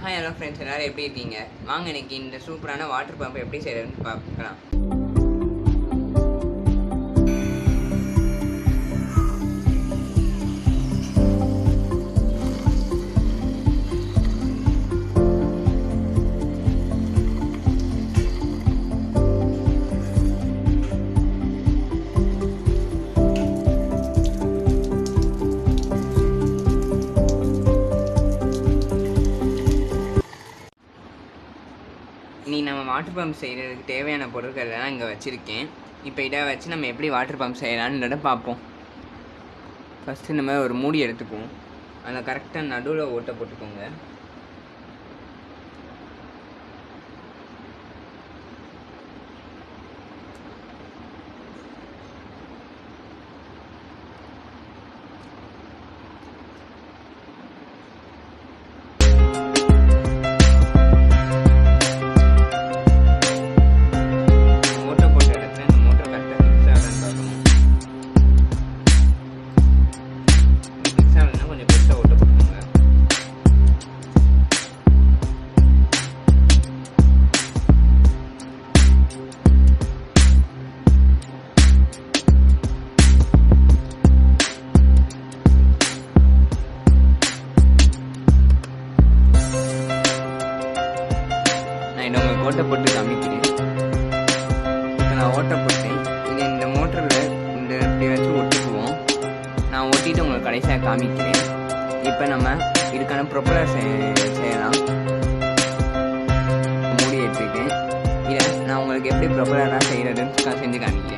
Hi hello friends, எல்லோரும் எப்படி இருக்கீங்க? வாங்க இன்னைக்கு இந்த சூப்பரான வாட்டர் பம்ப் எப்படி செய்யறதுன்னு பார்க்கலாம். நம்ம வாட்டர் பம்ப் செய்கிறதுக்கு தேவையான பொருட்கள் எல்லாம் இங்கே வச்சுருக்கேன். இப்போ இதை வச்சு நம்ம எப்படி வாட்டர் பம்ப் செய்யலான்னு பார்ப்போம். ஃபஸ்ட்டு நம்ம ஒரு மூடி எடுத்துக்குவோம். அதில் கரெக்டாக நடுவில் ஓட்டை போட்டுக்கோங்க. ஓட்டை போட்டு காமிக்கிறேன். இப்போ நான் ஓட்டை போட்டேன். இதை இந்த மோட்டரில் இந்த இப்படி வச்சு ஒட்டிக்குவோம். நான் ஒட்டிட்டு உங்களுக்கு கடைசியாக காமிக்கிறேன். இப்போ நம்ம இதுக்கான ப்ரொப்பலர் செய்யலாம். மூடி எடுத்துக்கிட்டேன். இதை நான் உங்களுக்கு எப்படி ப்ரொப்பலராக செய்கிறதுன்னு செஞ்சு காமிக்கிறேன்.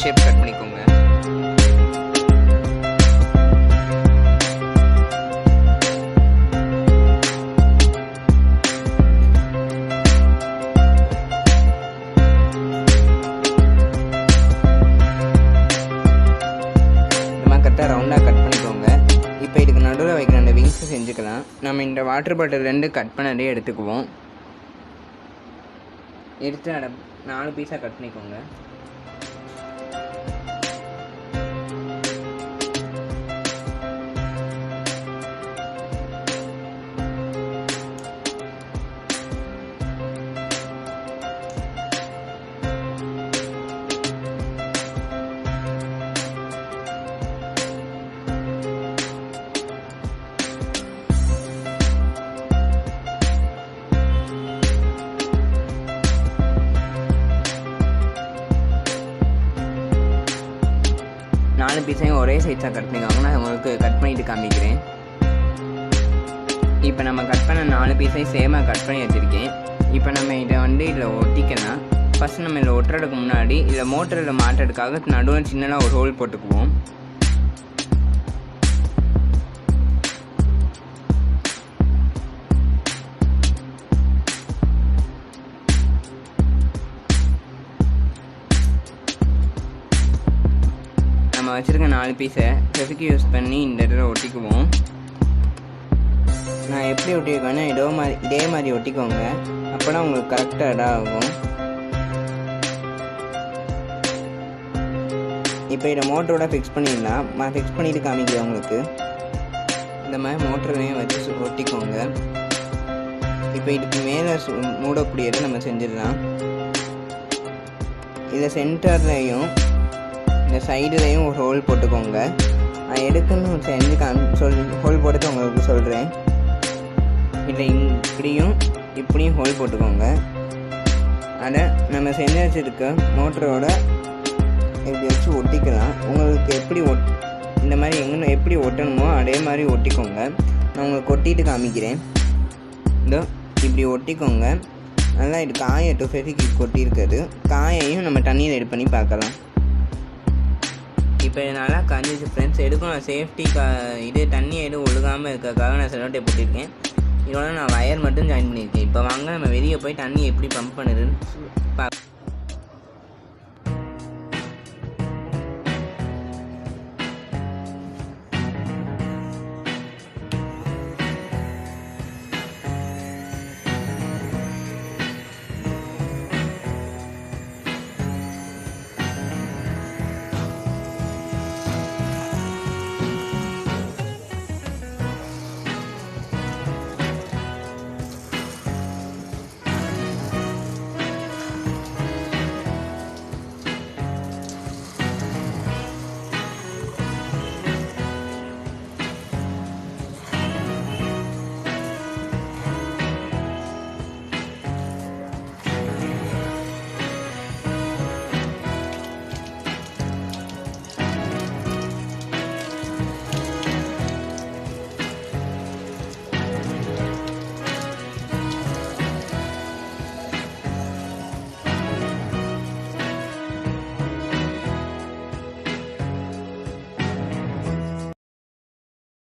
ஷேப் கட் பண்ணிக்கோங்க. கரெக்டாக ரவுண்டாக கட் பண்ணிக்கோங்க. இப்போ இதுக்கு நடுவில் வைக்கிற அந்த விங்ஸை செஞ்சுக்கலாம். நம்ம இந்த வாட்டர் பாட்டில் 2 கட் பண்ணதே எடுத்துக்குவோம். எடுத்து அதை 4 பீஸாக கட் பண்ணிக்கோங்க. நாலு பீஸையும் ஒரே சைஸாக கட் பண்ணிக்காங்க. நான் உங்களுக்கு கட் பண்ணிட்டு காமிக்கிறேன். இப்போ நம்ம கட் பண்ண 4 பீஸையும் சேமாக கட் பண்ணி வச்சுருக்கேன். இப்போ நம்ம இதை இதில் ஒட்டிக்கலாம். ஃபஸ்ட் நம்ம இதில் ஒட்டுறதுக்கு முன்னாடி இதில் மோட்டரில் மாட்டுறதுக்காக நடுவில் சின்னதாக ஒரு ஹோல் போட்டுக்குவோம். நம்ம வச்சுருக்க 4 பீஸை ஃபெவிக் யூஸ் பண்ணி இந்த இடத்துல ஒட்டிக்குவோம். நான் எப்படி ஒட்டியிருக்கேன்னா இதே மாதிரி ஒட்டிக்கோங்க. அப்போ தான் உங்களுக்கு கரெக்டாக இடம் ஆகும். இப்போ இதை மோட்டரோட ஃபிக்ஸ் பண்ணிடலாம். நான் ஃபிக்ஸ் பண்ணிவிட்டு காமிக்கிறேன் உங்களுக்கு. இந்த மாதிரி மோட்டரையும் வச்சு ஒட்டிக்கோங்க. இப்போ இதுக்கு மேலே மூடக்கூடியதை நம்ம செஞ்சிடலாம். இதில் சென்டர்லையும் இந்த சைடுலையும் ஒரு ஹோல் போட்டுக்கோங்க. நான் எடுக்குன்னு செஞ்சு ஹோல் போட்டு உங்களுக்கு சொல்கிறேன். இல்லை இப்படியும் ஹோல் போட்டுக்கோங்க. அதை நம்ம செஞ்சு வச்சுருக்க மோட்டரோட இப்படி வச்சு ஒட்டிக்கலாம். உங்களுக்கு எப்படி இந்த மாதிரி எப்படி ஒட்டணுமோ அதே மாதிரி ஒட்டிக்கோங்க. நான் உங்களுக்கு ஒட்டிட்டு காமிக்கிறேன். இதோ இப்படி ஒட்டிக்கோங்க. நல்லா இது காயட்டும். ஃபெவிக்விக் கொட்டியிருக்குது. காயையும் நம்ம தண்ணியில் எடு பண்ணி பார்க்கலாம். இப்போ நல்லா காஞ்சிச்சு ஃப்ரெண்ட்ஸ். எடுக்கணும் சேஃப்டி இது தண்ணி ஒழுகாமல் இருக்கிறதுக்காக நான் செலோ டேப் போட்டிருக்கேன். இதோட நான் வயர் மட்டும் ஜாயின் பண்ணியிருக்கேன். இப்போ வாங்க நம்ம வெளியே போய் தண்ணி எப்படி பம்ப் பண்ணுறதுன்னு பார்க்கலாம்.